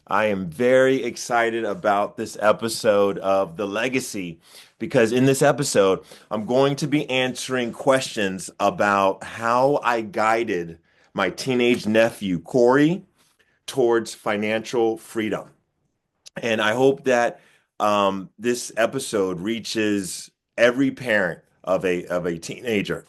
I am very excited about this episode of The Legacy because in this episode, I'm going to be answering questions about how I guided my teenage nephew, Corey, towards financial freedom. And I hope that this episode reaches every parent of a teenager,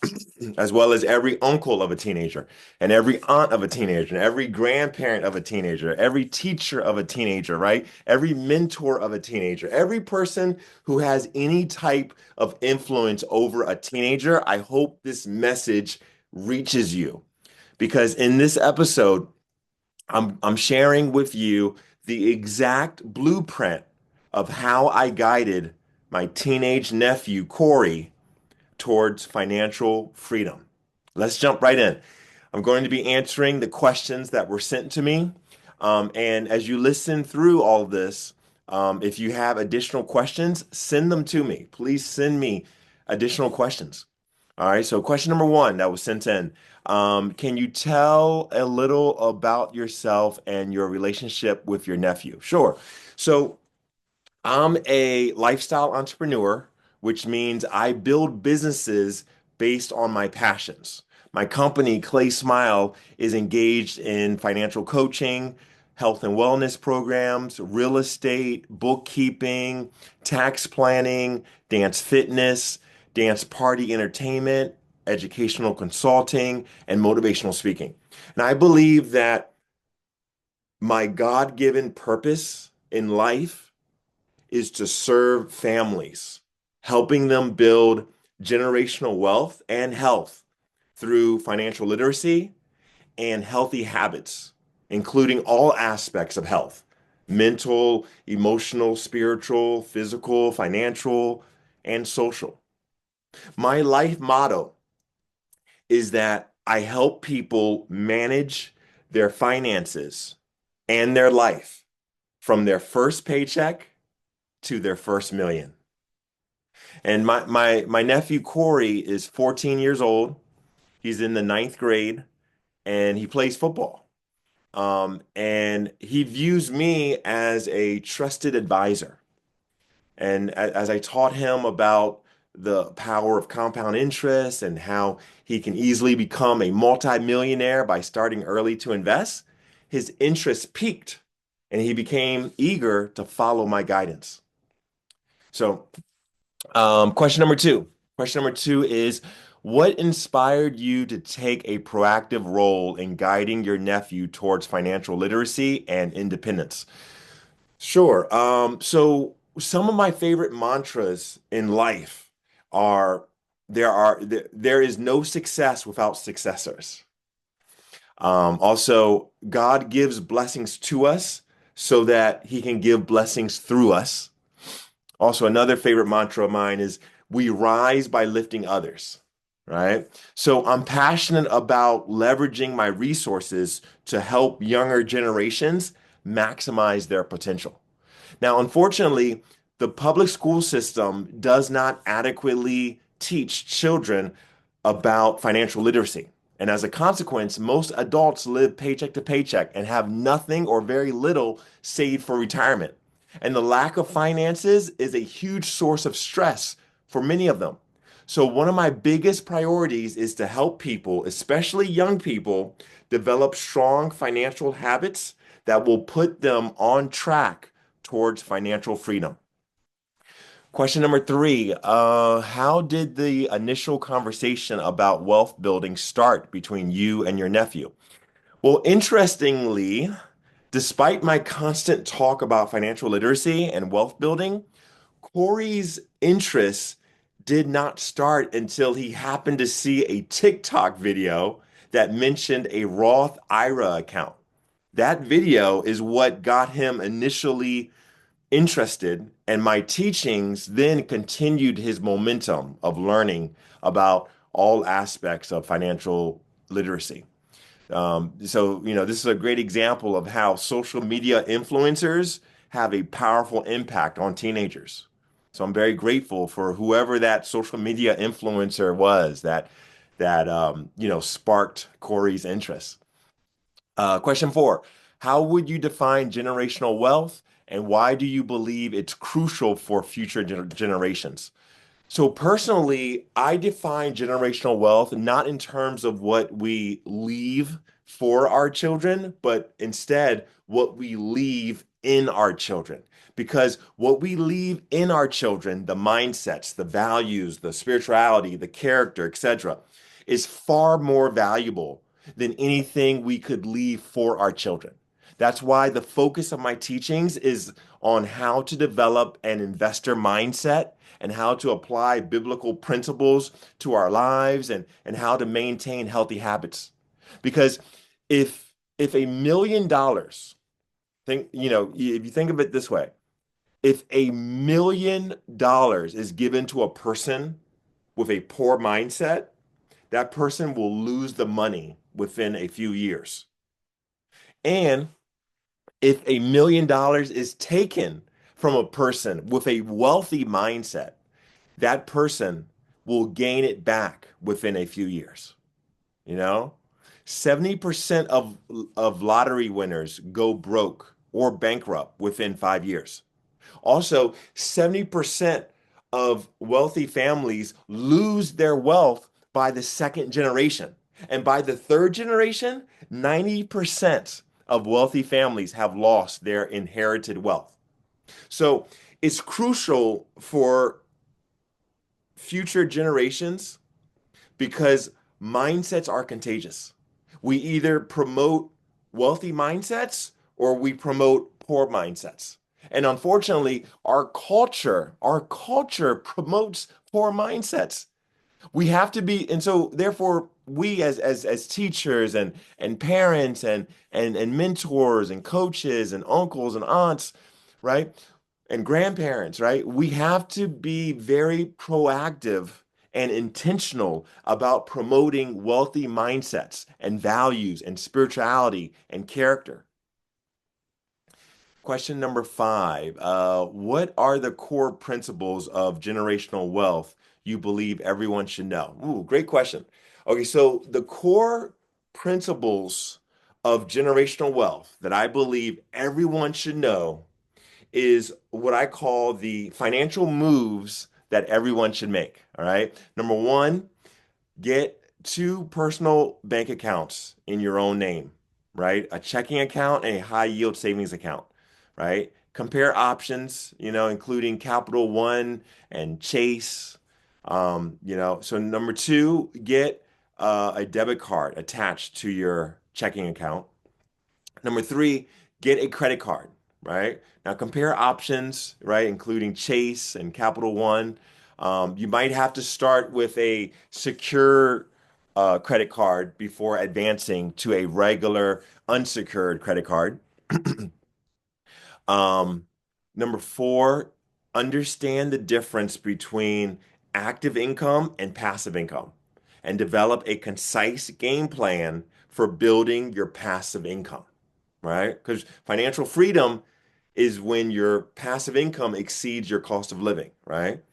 as well as every uncle of a teenager, and every aunt of a teenager, and every grandparent of a teenager, every teacher of a teenager, right? Every mentor of a teenager, every person who has any type of influence over a teenager. I hope this message reaches you because in this episode, I'm sharing with you the exact blueprint of how I guided my teenage nephew, Corey, towards financial freedom. Let's jump right in. I'm going to be answering the questions that were sent to me. And as you listen through all of this, if you have additional questions, send them to me. Please send me additional questions. All right, so question number one that was sent in. Can you tell a little about yourself and your relationship with your nephew? Sure. So I'm a lifestyle entrepreneur, which means I build businesses based on my passions. My company, Clay Smile, is engaged in financial coaching, health and wellness programs, real estate, bookkeeping, tax planning, dance fitness, dance party entertainment, educational consulting, and motivational speaking. And I believe that my God-given purpose in life is to serve families, helping them build generational wealth and health through financial literacy and healthy habits, including all aspects of health: mental, emotional, spiritual, physical, financial, and social. My life motto is that I help people manage their finances and their life from their first paycheck to their first million. And my nephew Corey is 14 years old. He's in the ninth grade and he plays football. And he views me as a trusted advisor. And as I taught him about the power of compound interest and how he can easily become a multimillionaire by starting early to invest, his interest peaked and he became eager to follow my guidance. So question number two. Question number two is, what inspired you to take a proactive role in guiding your nephew towards financial literacy and independence? Sure. So some of my favorite mantras in life are there is no success without successors. Also, God gives blessings to us so that he can give blessings through us. Also, another favorite mantra of mine is we rise by lifting others, right? So I'm passionate about leveraging my resources to help younger generations maximize their potential. Now, unfortunately, the public school system does not adequately teach children about financial literacy. And as a consequence, most adults live paycheck to paycheck and have nothing or very little saved for retirement. And the lack of finances is a huge source of stress for many of them. So, one of my biggest priorities is to help people, especially young people, develop strong financial habits that will put them on track towards financial freedom. Question number three, how did the initial conversation about wealth building start between you and your nephew? Well, interestingly, despite my constant talk about financial literacy and wealth building, Corey's interests did not start until he happened to see a TikTok video that mentioned a Roth IRA account. That video is what got him initially interested, and my teachings then continued his momentum of learning about all aspects of financial literacy. This is a great example of how social media influencers have a powerful impact on teenagers. So I'm very grateful for whoever that social media influencer was that sparked Corey's interest. Question four. How would you define generational wealth, and why do you believe it's crucial for future generations? So personally, I define generational wealth not in terms of what we leave for our children, but instead what we leave in our children. Because what we leave in our children, the mindsets, the values, the spirituality, the character, etc., is far more valuable than anything we could leave for our children. That's why the focus of my teachings is on how to develop an investor mindset and how to apply biblical principles to our lives and how to maintain healthy habits. Because if $1 million, if you think of it this way, if $1 million is given to a person with a poor mindset, that person will lose the money within a few years. And if $1 million is taken from a person with a wealthy mindset, that person will gain it back within a few years. You know, 70% of lottery winners go broke or bankrupt within 5 years. Also, 70% of wealthy families lose their wealth by the second generation. And by the third generation, 90% of wealthy families have lost their inherited wealth. So it's crucial for future generations because mindsets are contagious. We either promote wealthy mindsets or we promote poor mindsets. And unfortunately, our culture promotes poor mindsets. We have to be, and so therefore we as teachers and parents and mentors and coaches and uncles and aunts, right? And grandparents, right? We have to be very proactive and intentional about promoting wealthy mindsets and values and spirituality and character. Question number five. What are the core principles of generational wealth you believe everyone should know? Ooh, great question. Okay, so the core principles of generational wealth that I believe everyone should know is what I call the financial moves that everyone should make. All right. Number one, get two personal bank accounts in your own name, right? A checking account and a high yield savings account, right? Compare options, including Capital One and Chase. So number two, get a debit card attached to your checking account. Number three, get a credit card, right? Now compare options, right, including Chase and Capital One. You might have to start with a secure credit card before advancing to a regular unsecured credit card. Um, Number four, understand the difference between active income and passive income and develop a concise game plan for building your passive income, right? Because financial freedom is when your passive income exceeds your cost of living, right?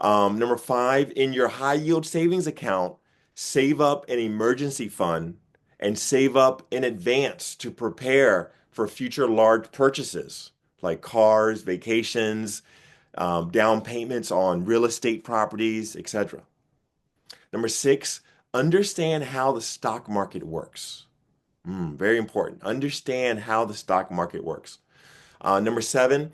Number five, in your high yield savings account, save up an emergency fund and save up in advance to prepare for future large purchases like cars, vacations, down payments on real estate properties, etc. Number six, understand how the stock market works. Very important. Understand how the stock market works. Number seven,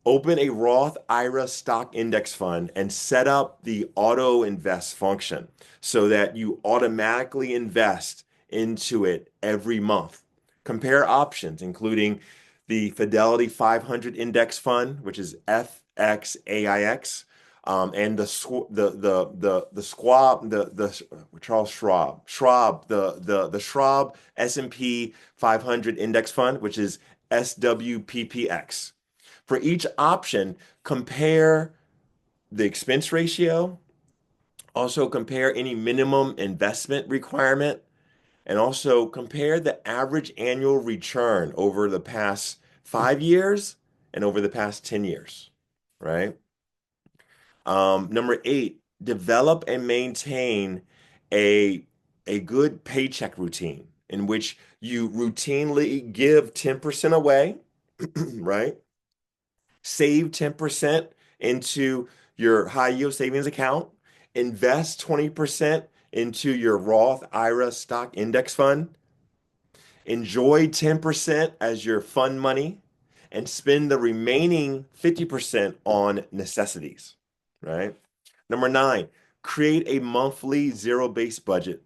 open a Roth IRA stock index fund and set up the auto invest function so that you automatically invest into it every month. Compare options, including the Fidelity 500 index fund, which is FXAIX, and the Schwab the Charles Schwab the Schwab S&P 500 index fund, which is SWPPX. For each option, compare the expense ratio, also compare any minimum investment requirement, and also compare the average annual return over the past 5 years and over the past 10 years, right? Number eight, develop and maintain a, a good paycheck routine in which you routinely give 10% away, right? Save 10% into your high yield savings account, invest 20% into your Roth IRA stock index fund, enjoy 10% as your fund money, and spend the remaining 50% on necessities, right? Number nine, create a monthly zero-based budget.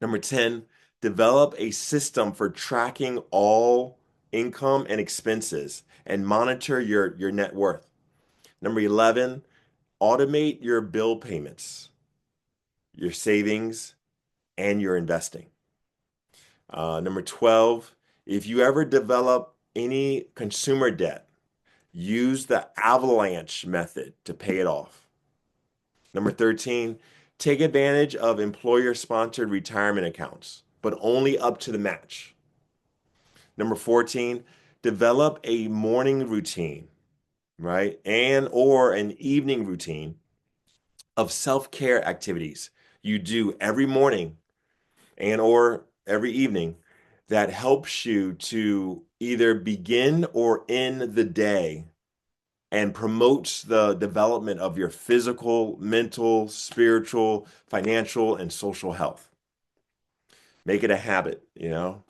Number 10, develop a system for tracking all income and expenses and monitor your net worth. Number 11, automate your bill payments, your savings, and your investing. Number 12, if you ever develop any consumer debt, use the avalanche method to pay it off. Number 13, take advantage of employer-sponsored retirement accounts, but only up to the match. Number 14, develop a morning routine, right? And or an evening routine of self-care activities you do every morning and or every evening that helps you to either begin or end the day and promotes the development of your physical, mental, spiritual, financial, and social health. Make it a habit, you know?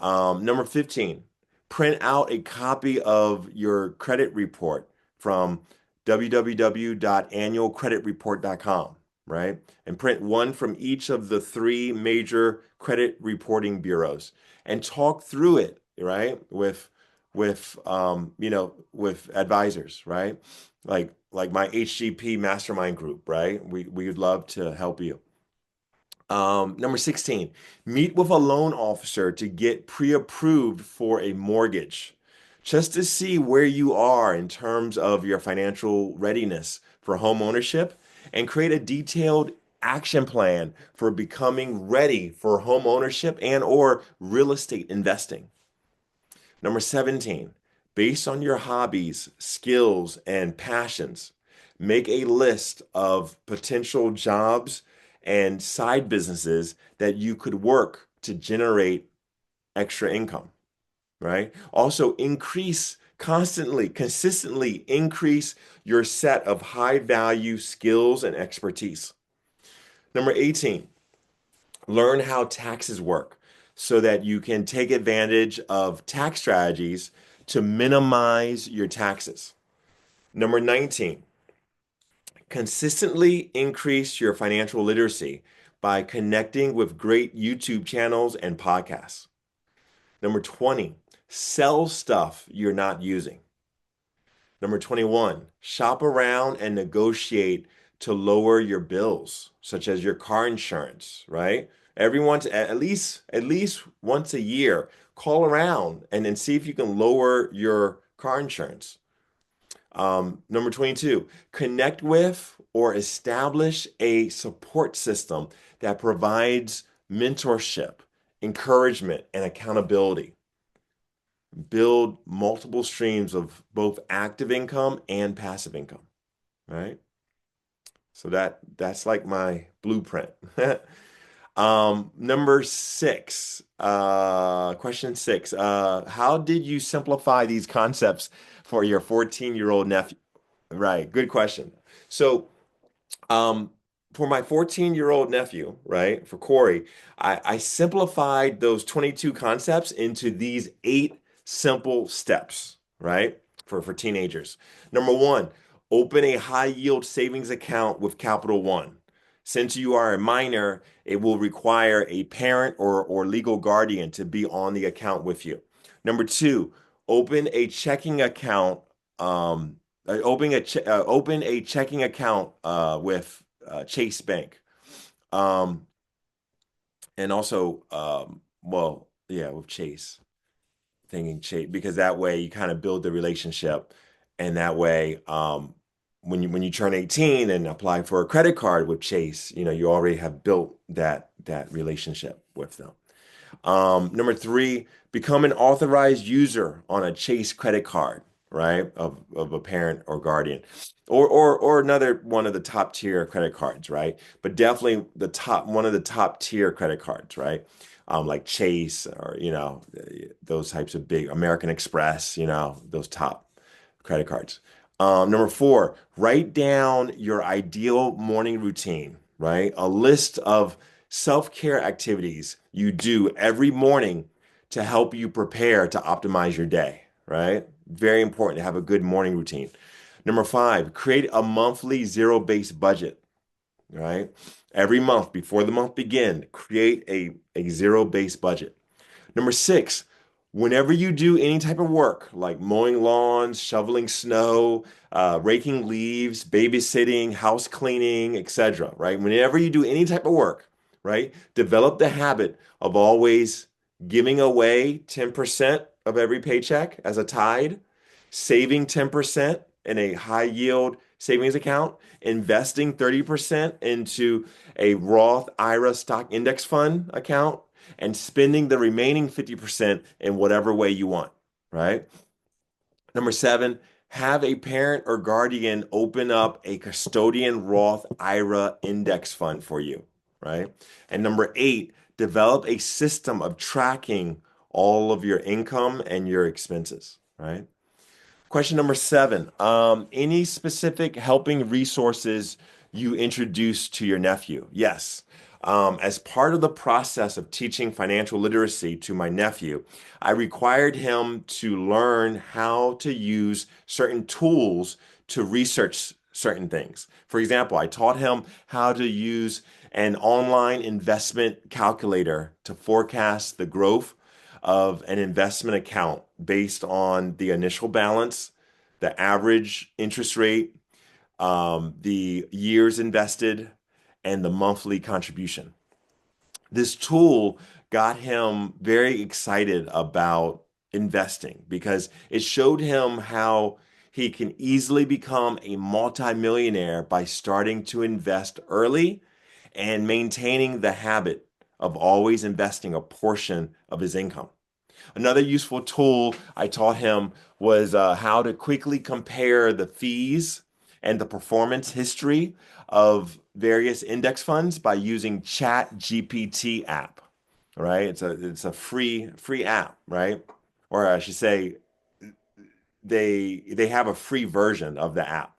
Number 15, print out a copy of your credit report from www.annualcreditreport.com, right? And print one from each of the three major credit reporting bureaus and talk through it, right? With advisors, right? Like my HGP mastermind group, right? We would love to help you. Number 16, meet with a loan officer to get pre-approved for a mortgage, just to see where you are in terms of your financial readiness for home ownership and create a detailed action plan for becoming ready for home ownership and or real estate investing. Number 17, based on your hobbies, skills, and passions, make a list of potential jobs and side businesses that you could work to generate extra income, right? Also, consistently increase your set of high value skills and expertise. Number 18, learn how taxes work so that you can take advantage of tax strategies to minimize your taxes. Number 19, consistently increase your financial literacy by connecting with great YouTube channels and podcasts. Number 20, sell stuff you're not using. Number 21, shop around and negotiate to lower your bills, such as your car insurance, right? Everyone's at least once a year, call around and then see if you can lower your car insurance. Number 22, connect with or establish a support system that provides mentorship, encouragement, and accountability. Build multiple streams of both active income and passive income, right? So that's like my blueprint. Number six, question six, how did you simplify these concepts for your 14-year-old nephew? Right, good question. So, um, for my 14-year-old nephew, right, for Corey, I simplified those 22 concepts into these eight simple steps, right, for teenagers. Number one, open a high yield savings account with Capital One. Since you are a minor, it will require a parent or legal guardian to be on the account with you. Number two, open a checking account. Open a checking account with Chase Bank, um, and also well, yeah, with Chase, thinking Chase because that way you kind of build the relationship, and that way when you turn 18 and apply for a credit card with Chase, you already have built that relationship with them. Number three, become an authorized user on a Chase credit card, right? Of a parent or guardian, or another one of the top tier credit cards, right? But definitely one of the top tier credit cards, right? like Chase or, those types of big American Express, those top credit cards. Number four, write down your ideal morning routine, right? A list of self-care activities you do every morning to help you prepare to optimize your day, right? Very important to have a good morning routine. Number five, create a monthly zero-based budget, right? Every month before the month begin, create a zero-based budget. Number six, whenever you do any type of work like mowing lawns, shoveling snow, raking leaves, babysitting, house cleaning, etc., right? Whenever you do any type of work, right, develop the habit of always giving away 10% of every paycheck as a tithe, saving 10% in a high yield savings account, investing 30% into a Roth IRA stock index fund account, and spending the remaining 50% in whatever way you want, right? Number seven, have a parent or guardian open up a custodian Roth IRA index fund for you, right? And number eight, develop a system of tracking all of your income and your expenses, right? Question number seven. Any specific helping resources you introduced to your nephew? Yes. As part of the process of teaching financial literacy to my nephew, I required him to learn how to use certain tools to research certain things. For example, I taught him how to use an online investment calculator to forecast the growth of an investment account based on the initial balance, the average interest rate, the years invested, and the monthly contribution. This tool got him very excited about investing because it showed him how he can easily become a multimillionaire by starting to invest early and maintaining the habit of always investing a portion of his income. Another useful tool I taught him was how to quickly compare the fees and the performance history of various index funds by using Chat GPT app. Right? It's a free app, right? Or I should say they have a free version of the app.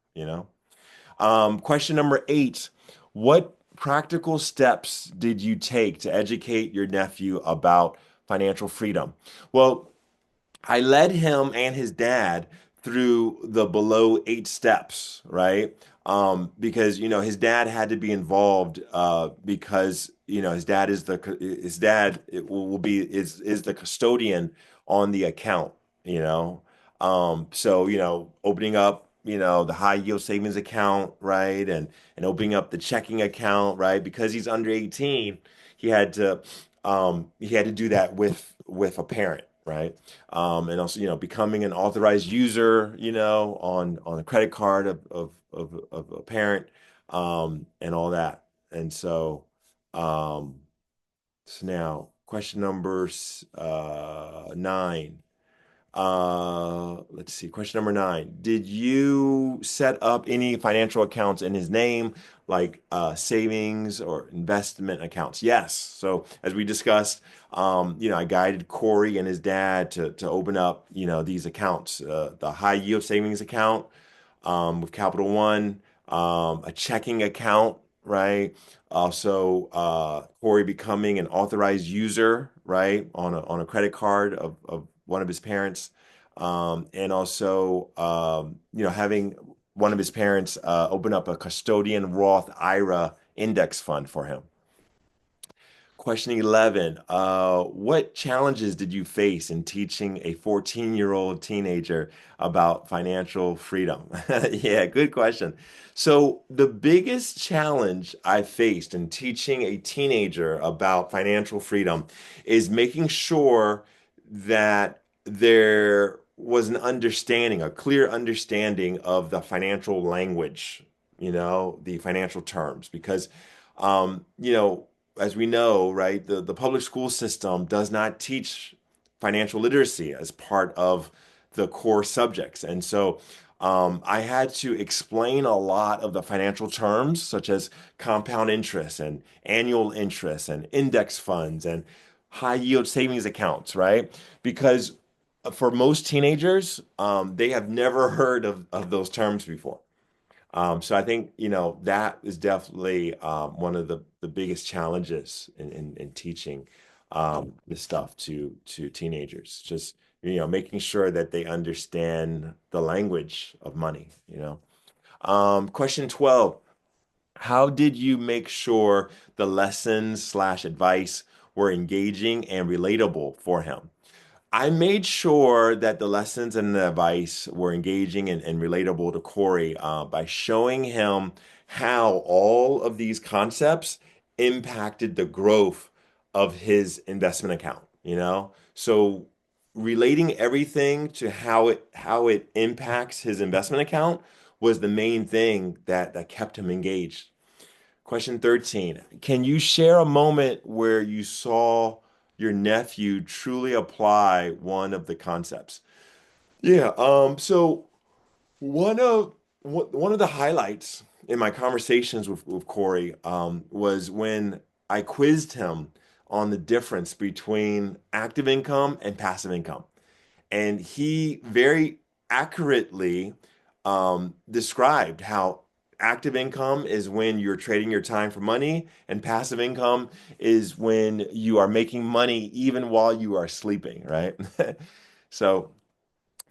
Question number eight, what practical steps did you take to educate your nephew about financial freedom? Well, I led him and his dad through the below eight steps, right? Because his dad had to be involved because his dad will be is the custodian on the account, you know. So opening up the high yield savings account, right, and opening up the checking account, right, because he's under 18, he had to do that with a parent, right? And also, becoming an authorized user, on a credit card of a parent, and all that. And um, so now question number nine. Let's see. Question number nine. Did you set up any financial accounts in his name, like savings or investment accounts? Yes. So as we discussed, I guided Corey and his dad to open up, these accounts, the high yield savings account, with Capital One, a checking account, right? Also, Corey becoming an authorized user, right, on a credit card of one of his parents, and also, having one of his parents open up a custodian Roth IRA index fund for him. Question 11. What challenges did you face in teaching a 14-year-old teenager about financial freedom? Yeah, good question. So, the biggest challenge I faced in teaching a teenager about financial freedom is making sure that there was an understanding, a clear understanding of the financial language, the financial terms, because, as we know, right, the public school system does not teach financial literacy as part of the core subjects. And so I had to explain a lot of the financial terms, such as compound interest and annual interest and index funds and high yield savings accounts, right? Because for most teenagers, they have never heard of those terms before. So I think, that is definitely one of the biggest challenges in teaching this stuff to teenagers. Just, making sure that they understand the language of money. Question 12. How did you make sure the lessons slash advice were engaging and relatable for him? I made sure that the lessons and the advice were engaging and relatable to Corey by showing him how all of these concepts impacted the growth of his investment account. So relating everything to how it impacts his investment account was the main thing that kept him engaged. Question 13. Can you share a moment where you saw your nephew truly apply one of the concepts? Yeah, so one of the highlights in my conversations with Corey was when I quizzed him on the difference between active income and passive income. And he very accurately described how active income is when you're trading your time for money, and passive income is when you are making money even while you are sleeping, right? So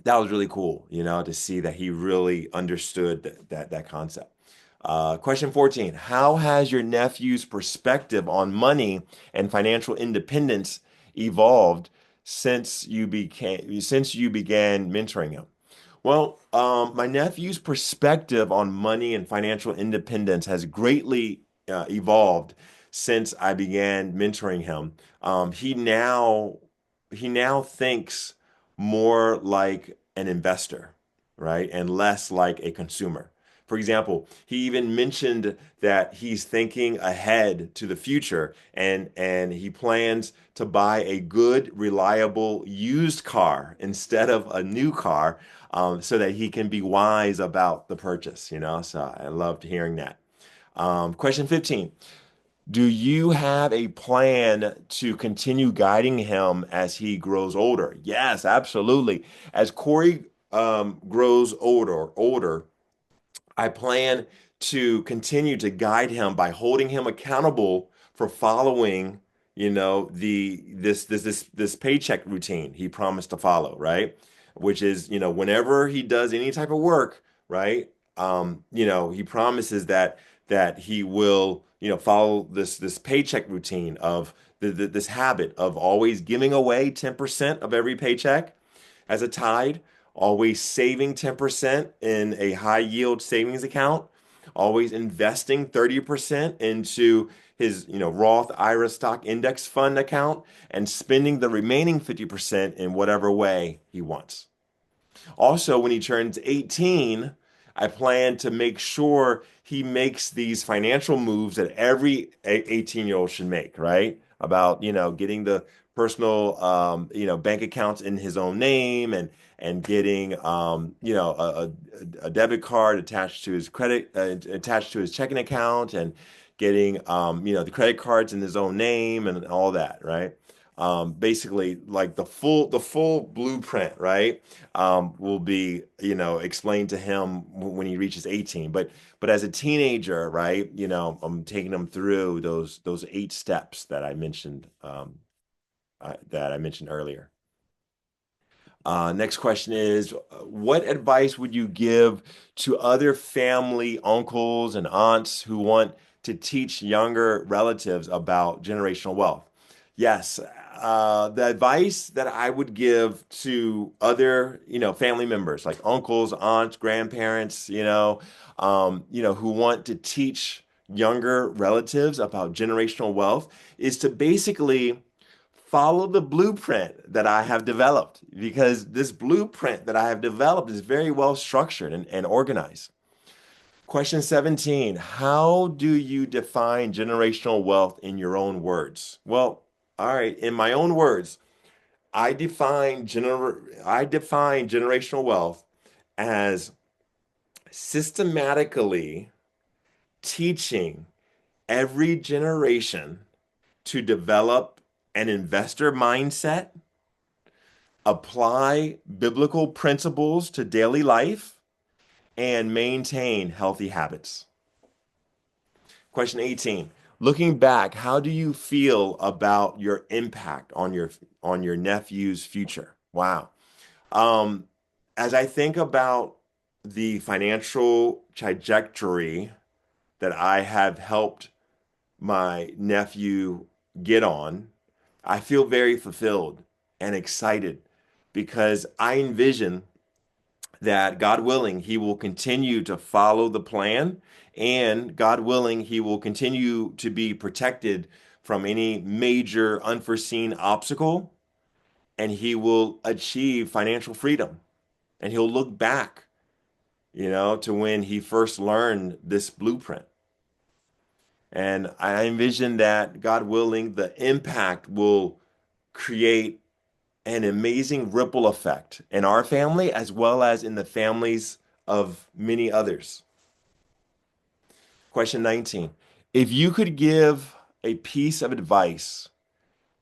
that was really cool, to see that he really understood that concept. Question 14. How has your nephew's perspective on money and financial independence evolved since you began mentoring him? Well, my nephew's perspective on money and financial independence has greatly evolved since I began mentoring him. He now thinks more like an investor, right, and less like a consumer. For example, he even mentioned that he's thinking ahead to the future and he plans to buy a good, reliable used car instead of a new car, so that he can be wise about the purchase. So I loved hearing that. Question 15. Do you have a plan to continue guiding him as he grows older? Yes, absolutely. As Corey grows older, I plan to continue to guide him by holding him accountable for following, this paycheck routine he promised to follow, right? Which is, whenever he does any type of work, right? He promises that he will, follow this paycheck routine of this habit of always giving away 10% of every paycheck as a tide, always saving 10% in a high yield savings account, always investing 30% into his, Roth IRA stock index fund account, and spending the remaining 50% in whatever way he wants. Also, when he turns 18, I plan to make sure he makes these financial moves that every 18-year-old should make, right? About, getting the personal, bank accounts in his own name and getting, a debit card attached to his attached to his checking account, and getting, the credit cards in his own name and all that, right? Basically, like the full blueprint, right? Will be, explained to him when he reaches 18. But as a teenager, right, I'm taking him through those 8 steps that I mentioned earlier. Next question is, what advice would you give to other family, uncles and aunts who want to teach younger relatives about generational wealth? Yes, the advice that I would give to other, family members like uncles, aunts, grandparents, who want to teach younger relatives about generational wealth is to basically follow the blueprint that I have developed, because this blueprint that I have developed is very well structured and organized. Question 17. How do you define generational wealth in your own words? Well, all right, in my own words, I define generational wealth as systematically teaching every generation to develop an investor mindset, apply biblical principles to daily life, and maintain healthy habits. Question 18. Looking back, how do you feel about your impact on your nephew's future? Wow. Um, as I think about the financial trajectory that I have helped my nephew get on, I feel very fulfilled and excited because I envision that God willing, he will continue to follow the plan, and God willing, he will continue to be protected from any major unforeseen obstacle, and he will achieve financial freedom. And he'll look back, to when he first learned this blueprint. And I envision that, God willing, the impact will create an amazing ripple effect in our family as well as in the families of many others. Question 19. If you could give a piece of advice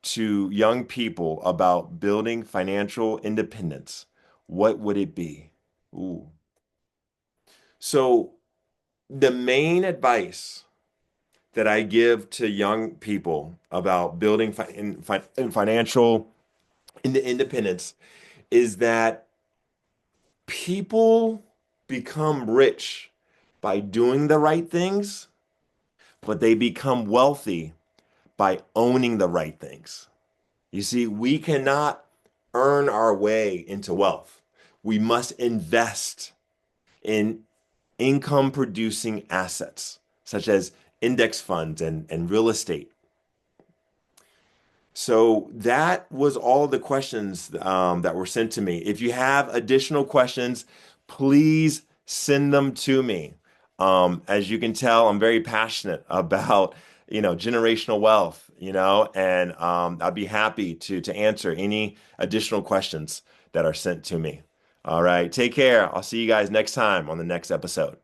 to young people about building financial independence, what would it be? Ooh. So, the main advice that I give to young people about building in financial independence is that people become rich by doing the right things, but they become wealthy by owning the right things. You see, we cannot earn our way into wealth. We must invest in income producing assets, such as index funds and real estate. So that was all the questions that were sent to me. If you have additional questions, please send them to me. As you can tell, I'm very passionate about, generational wealth, and I'd be happy to answer any additional questions that are sent to me. All right, take care. I'll see you guys next time on the next episode.